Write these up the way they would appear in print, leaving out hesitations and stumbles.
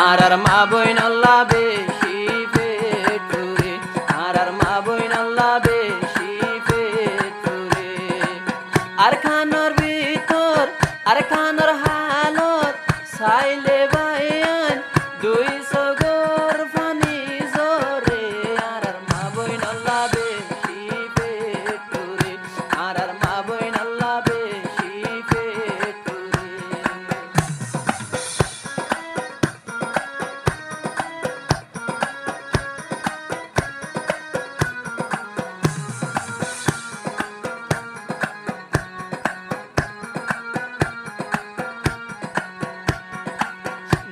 আর মা বইন আল্লাহ বেশি পেটুরে আর মা বইন আল্লাহ বেশি পেটুরে আর খানোর ভিতর আর খানোর হালত সাইলে বাইয়ান দুই সগর ফানি জোরে আর মা বইন আল্লাহ বেশি পেটুরে আর মা বইন আল্লাহ বেশি পেটুরে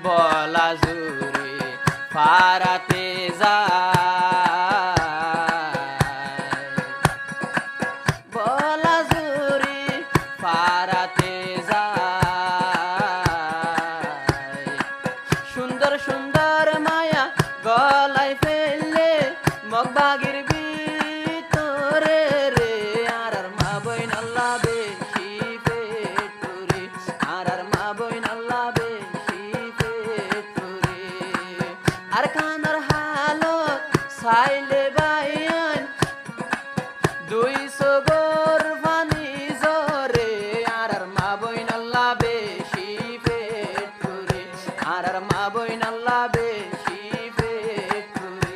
বলা জুরে ফারাতে যায় বলা জুরে ফারাতে যায় সুন্দর সুন্দর মায়া গলায় ফেললে মগবাগির ভিতরে রে আর মা বইন আল্লাহ বেশি পেটুরে আর মা বইন আল্লাহ বেশি পেটুরে আর কানার হালত সাইলে বাইয়ান দুই সগর ফানি জোরে আর মা বইন আল্লাহ বেশি পেটুরে আর মা বইন আল্লাহ বেশি পেটুরে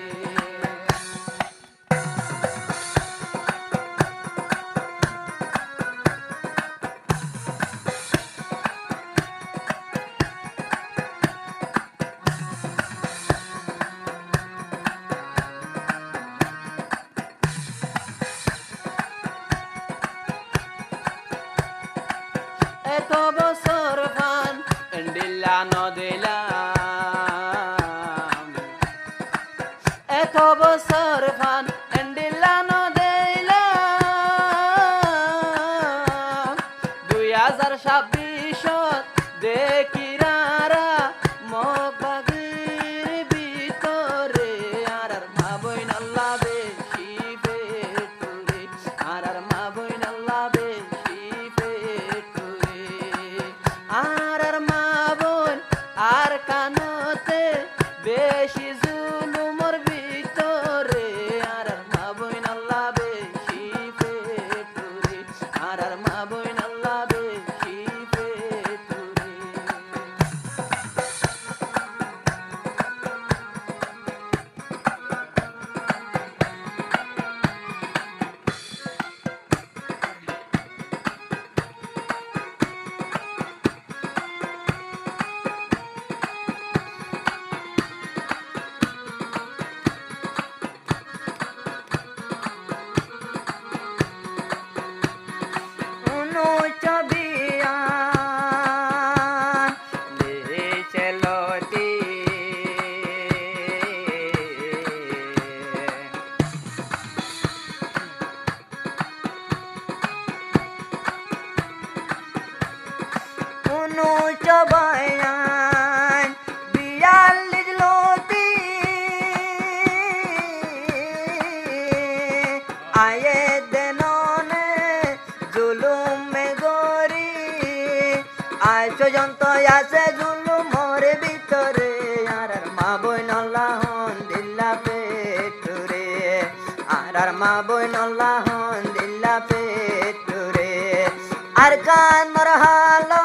এত বছর ফান দিলাম দিলাম এত বছর ফান দিলাম দিলাম 2026 দেখি রারা মগবাগির ভিতরে আর মা বইন আল্লাহ বেশি পেটুরে আর মা বইন আল্লাহ বেশি পেটুরে আর মা বোন আর কানতে বেশি জুলুমর ভিতরে আর মা বইন আল্লাহ বেশি পেটুরে আর মা বইন আল্লাহ বেশি পেটুরে চবায়ান বিয়াল্লিশ লতি আয়ে দেননে জুলুমে গরি আয় পর্যন্ত আছে জুলুমর ভিতরে আর মা বইন আল্লাহ দিল্লা পেটুরে আর মা বইন আল্লাহ দিল্লা পেটুরে আর কানর হালো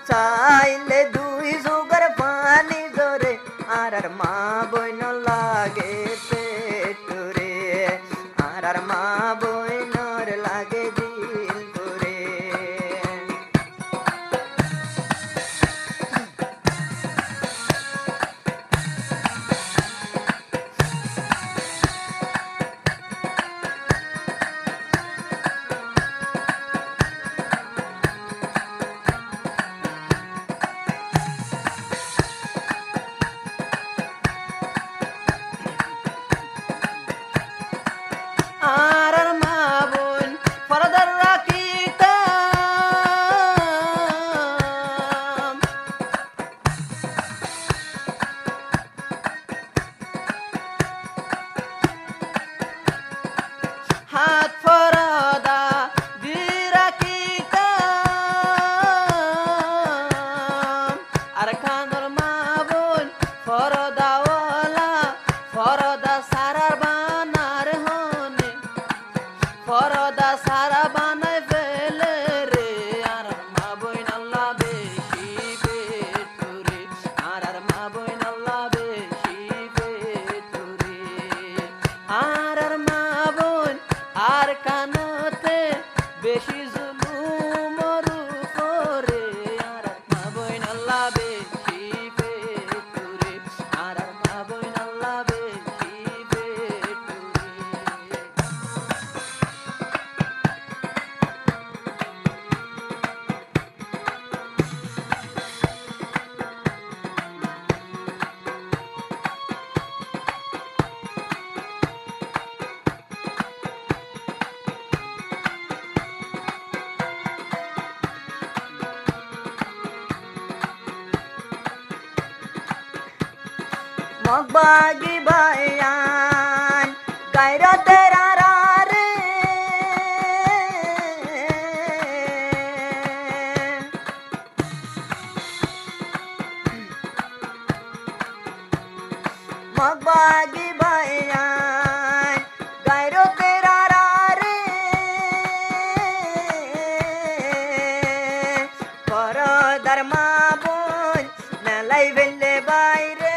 চাইলে দুই সুগর পানি জোরে আর মা বইন লাগে পেটুরে আর মা বইনর লাগে দিল পুরে আর খানোর মা বোন ফরদাওয়ালা ফরদা সারার বানার হনে ফরদা সারা বানায় ফেলে রে আর মা বোন আল্লাহ বেশি পেটুরে আর মা বোন আল্লাহ বেশি পেটুরে আর মা বোন আর কানতে বেশি জুলুম করে আর মা বোন আল্লাহ বেশি পেটুরে আর মা বোন আল্লাহ বেশি পেটুরে মগবাগি বায়ান গায়রতের আরারে মগবাগি বায়ান গায়রতের আরারে পরদার মা বোন নালাই বেলে বাইরে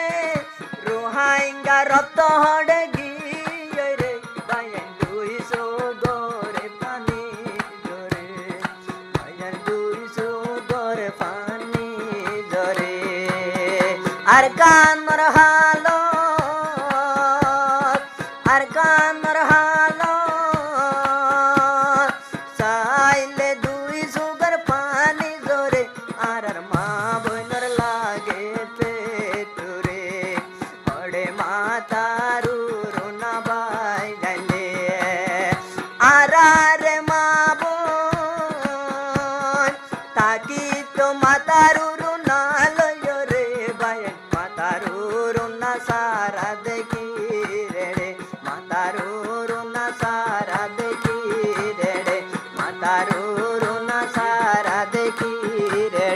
রোহাইঙ্গা রক্ত হড়ে গিয়ে রে বায়ান দুইশো গরে পানি জরে বায়ান দুইশো গরে পানি জরে আর কানর হালো আর কানর হালো সাইলে দুইশো গর পানি জরে আর মা বোনর লাগে পেটুরে ওরে মাতারু রোনা বাই জানে আর মা বোন তাকি তো মাতারু রোনা লয় রে বায়ান মাতারু রোনা সারা দেখি রে মাতারু রোনা সারা দেখি রে মাতারু রোনা সারা দেখি রে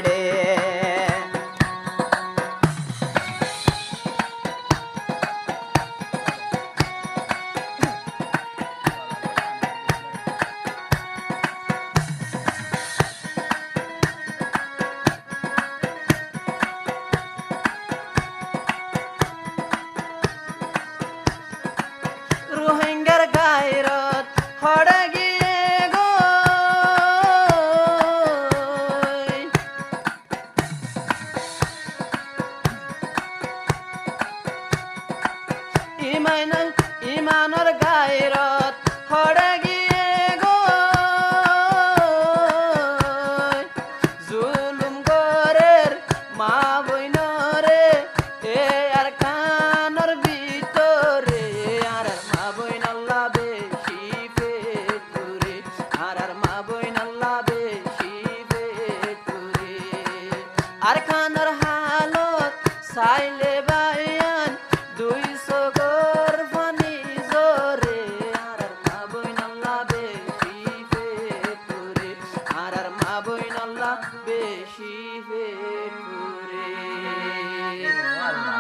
রোহিঙ্গার গায়রত হড়ে গিয়ে গো ইমানর গায়রত হড়ে